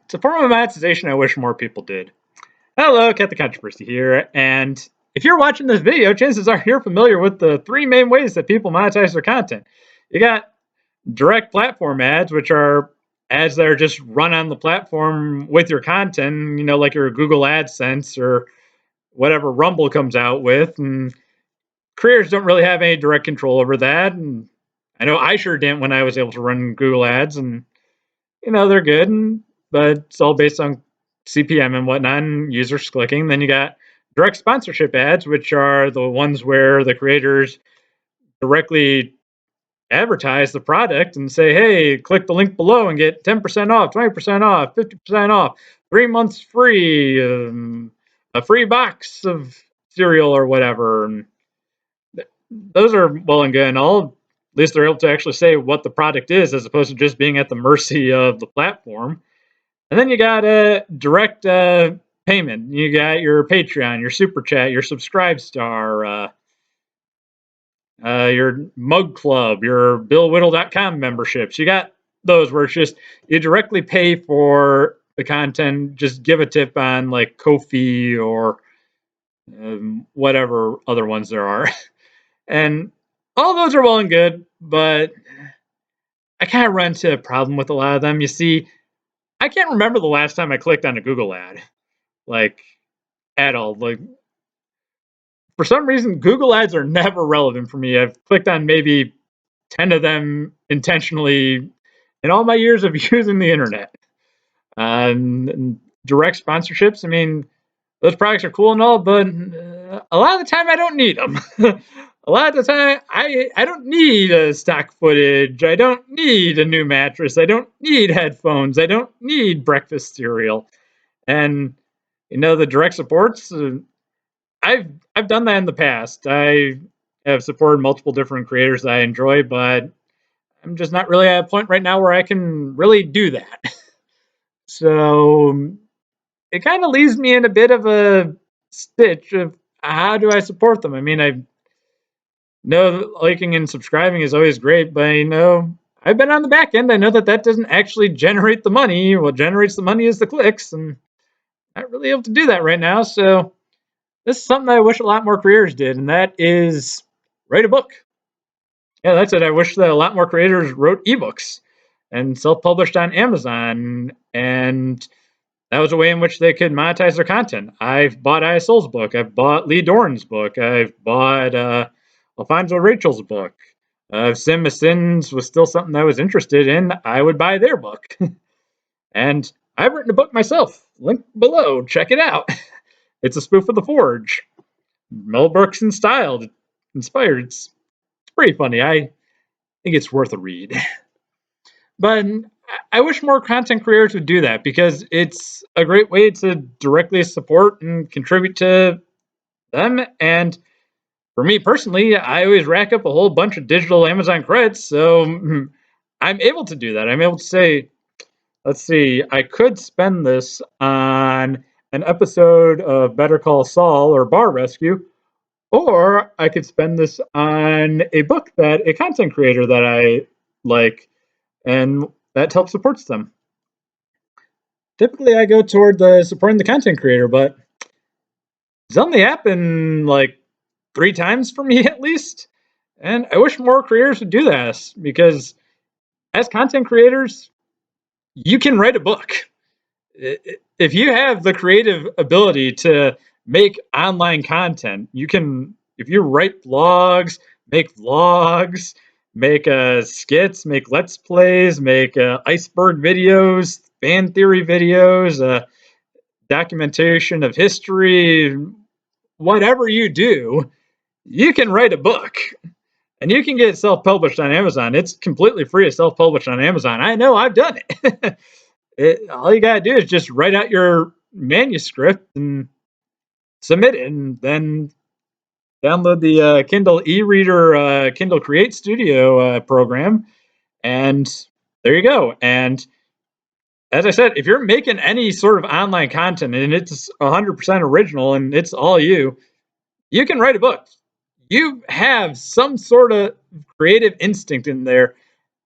It's a form of monetization I wish more people did. Hello, CatholicContriversy here, and if you're watching this video, chances are you're familiar with the three main ways that people monetize their content. You got direct platform ads, which are ads that are just run on the platform with your content, like your Google AdSense or whatever Rumble comes out with, and creators don't really have any direct control over that, and I know I sure didn't when I was able to run Google Ads, and they're good, but it's all based on CPM and whatnot, and users clicking. Then you got direct sponsorship ads, which are the ones where the creators directly advertise the product and say, hey, click the link below and get 10% off, 20% off, 50% off, 3 months free, a free box of cereal or whatever. And those are well and good and all. At least they're able to actually say what the product is as opposed to just being at the mercy of the platform. And then you got a direct payment. You got your Patreon, your Super Chat, your Subscribe Star, your Mug Club, your BillWhittle.com memberships. You got those where it's just you directly pay for the content, just give a tip on like Ko-fi or whatever other ones there are. And all those are well and good, but I kind of run into a problem with a lot of them. You see, I can't remember the last time I clicked on a Google ad, like at all. Like for some reason, Google ads are never relevant for me. I've clicked on maybe 10 of them intentionally in all my years of using the internet. And direct sponsorships, I mean, those products are cool and all, but a lot of the time I don't need them. A lot of the time I don't need stock footage. I don't need a new mattress. I don't need headphones. I don't need breakfast cereal. And the direct supports, I've done that in the past. I have supported multiple different creators that I enjoy, but I'm just not really at a point right now where I can really do that. So it kind of leaves me in a bit of a stitch of how do I support them? I mean, I know liking and subscribing is always great, but I've been on the back end. I know that doesn't actually generate the money. What generates the money is the clicks, and I'm not really able to do that right now. So this is something I wish a lot more creators did, and that is write a book. Yeah, that's it. I wish that a lot more creators wrote ebooks and self-published on Amazon, and that was a way in which they could monetize their content. I've bought ISL's book. I've bought Lee Doran's book. I've bought Alfonso Rachel's book. If Sin of Sins was still something I was interested in, I would buy their book. And I've written a book myself. Link below. Check it out. It's a spoof of The Forge. Mel Brooks inspired. It's pretty funny. I think it's worth a read. But I wish more content creators would do that because it's a great way to directly support and contribute to them. And for me personally, I always rack up a whole bunch of digital Amazon credits, so I'm able to do that. I'm able to say, let's see, I could spend this on an episode of Better Call Saul or Bar Rescue, or I could spend this on a book that a content creator that I like, and that helps supports them. Typically, I go toward the supporting the content creator, but it's only happened like 3 times for me at least. And I wish more creators would do this because as content creators, you can write a book. If you have the creative ability to make online content, you can, if you write blogs, make vlogs, make skits, make let's plays, make iceberg videos, fan theory videos, documentation of history, whatever you do, you can write a book. And you can get self-published on Amazon. It's completely free to self-publish on Amazon. I know, I've done it. All you gotta do is just write out your manuscript and submit it, and then download the Kindle e-reader, Kindle Create Studio program, and there you go. And as I said, if you're making any sort of online content and it's 100% original and it's all you can write a book. You have some sort of creative instinct in there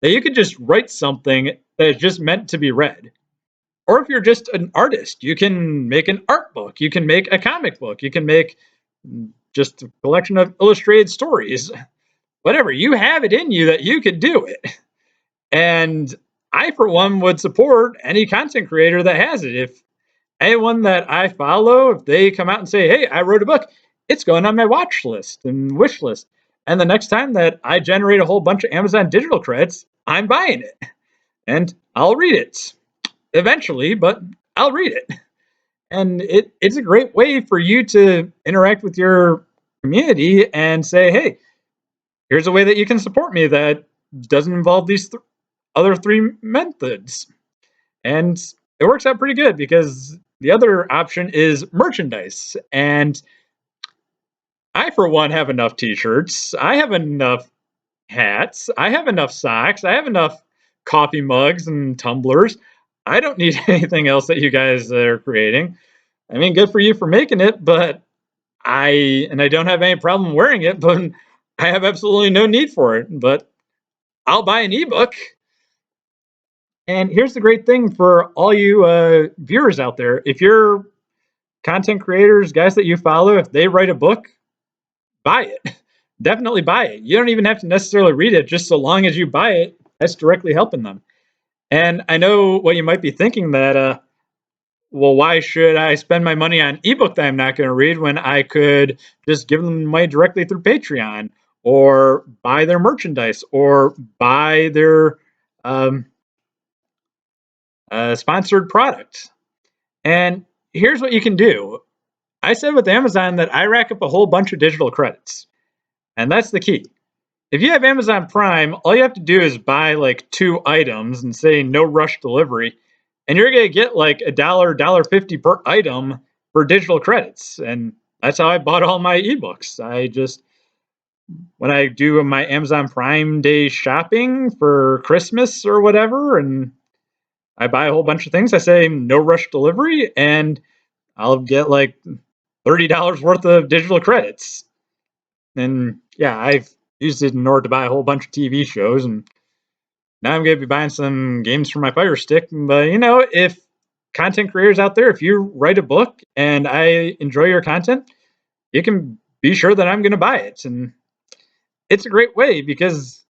that you can just write something that is just meant to be read. or if you're just an artist, you can make an art book, you can make a comic book, you can make just a collection of illustrated stories, whatever. You have it in you that you could do it. And I, for one, would support any content creator that has it. If anyone that I follow, if they come out and say, hey, I wrote a book, it's going on my watch list and wish list. And the next time that I generate a whole bunch of Amazon digital credits, I'm buying it. And I'll read it eventually, but I'll read it. And it's a great way for you to interact with your community and say, hey, here's a way that you can support me that doesn't involve these other three methods. And it works out pretty good because the other option is merchandise. And I, for one, have enough t shirts. I have enough hats. I have enough socks. I have enough coffee mugs and tumblers. I don't need anything else that you guys are creating. I mean, good for you for making it, but I don't have any problem wearing it, but I have absolutely no need for it. But I'll buy an ebook. And here's the great thing for all you viewers out there: if you're content creators, guys that you follow, if they write a book, buy it. Definitely buy it. You don't even have to necessarily read it, just so long as you buy it, that's directly helping them. And I know what you might be thinking that, well, why should I spend my money on ebook that I'm not going to read when I could just give them money directly through Patreon or buy their merchandise or buy their um, sponsored product? And here's what you can do. I said with Amazon that I rack up a whole bunch of digital credits, and that's the key. If you have Amazon Prime, all you have to do is buy like 2 items and say no rush delivery, and you're gonna get like $1.50 per item for digital credits. And that's how I bought all my ebooks. I just when I do my Amazon Prime Day shopping for Christmas or whatever, and I buy a whole bunch of things, I say no rush delivery, and I'll get like $30 worth of digital credits. And yeah, I've used it in order to buy a whole bunch of TV shows, and now I'm going to be buying some games for my Fire Stick. But if content creators out there, if you write a book and I enjoy your content, you can be sure that I'm going to buy it. And it's a great way because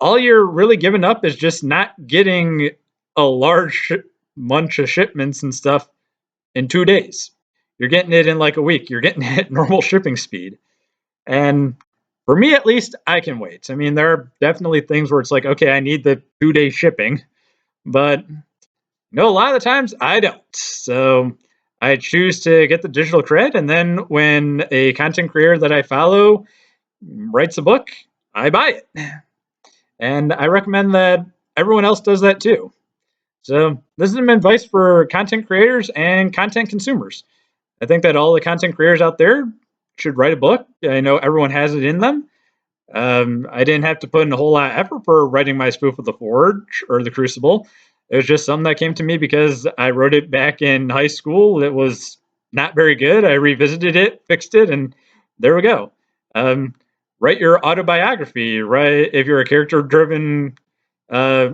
all you're really giving up is just not getting a large bunch of shipments and stuff in 2 days. You're getting it in like a week. You're getting it at normal shipping speed. And for me, at least, I can wait. I mean, there are definitely things where it's like, okay, I need the 2 day shipping, but a lot of the times I don't. So I choose to get the digital cred, and then when a content creator that I follow writes a book, I buy it. And I recommend that everyone else does that too. So this is some advice for content creators and content consumers. I think that all the content creators out there should write a book. I know everyone has it in them. I didn't have to put in a whole lot of effort for writing my spoof of the Forge or the Crucible. It was just something that came to me because I wrote it back in high school. It was not very good. I revisited it, fixed it, and there we go. Write your autobiography. Right, if you're a character-driven uh,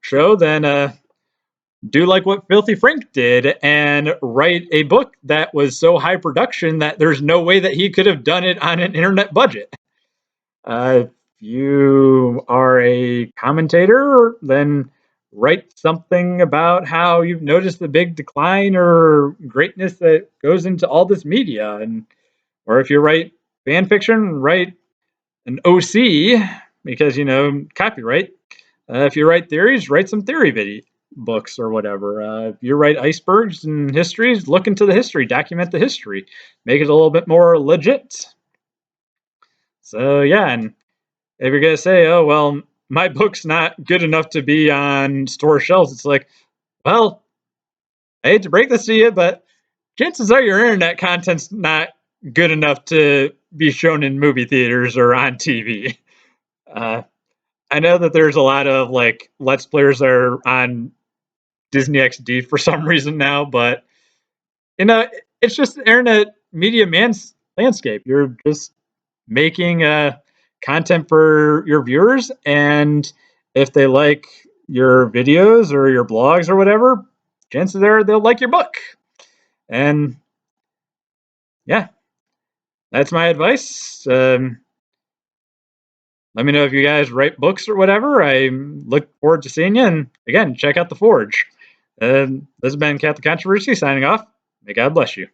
show, then do like what Filthy Frank did and write a book that was so high production that there's no way that he could have done it on an internet budget. If you are a commentator, then write something about how you've noticed the big decline or greatness that goes into all this media. And or if you write fan fiction, write an OC because copyright. If you write theories, write some theory video books or whatever. If you write icebergs and histories, look into the history, document the history, make it a little bit more legit. So yeah, and if you're gonna say, oh well, my book's not good enough to be on store shelves, it's like, well, I hate to break this to you, but chances are your internet content's not good enough to be shown in movie theaters or on TV. Uh, I know that there's a lot of like Let's Players that are on Disney XD for some reason now, but you know, it's just the internet media landscape. You're just making content for your viewers, and if they like your videos or your blogs or whatever, chances are they'll like your book. And yeah, that's my advice. Let me know if you guys write books or whatever. I look forward to seeing you. And again, check out The Forge. This has been Catholic Controversy signing off. May God bless you.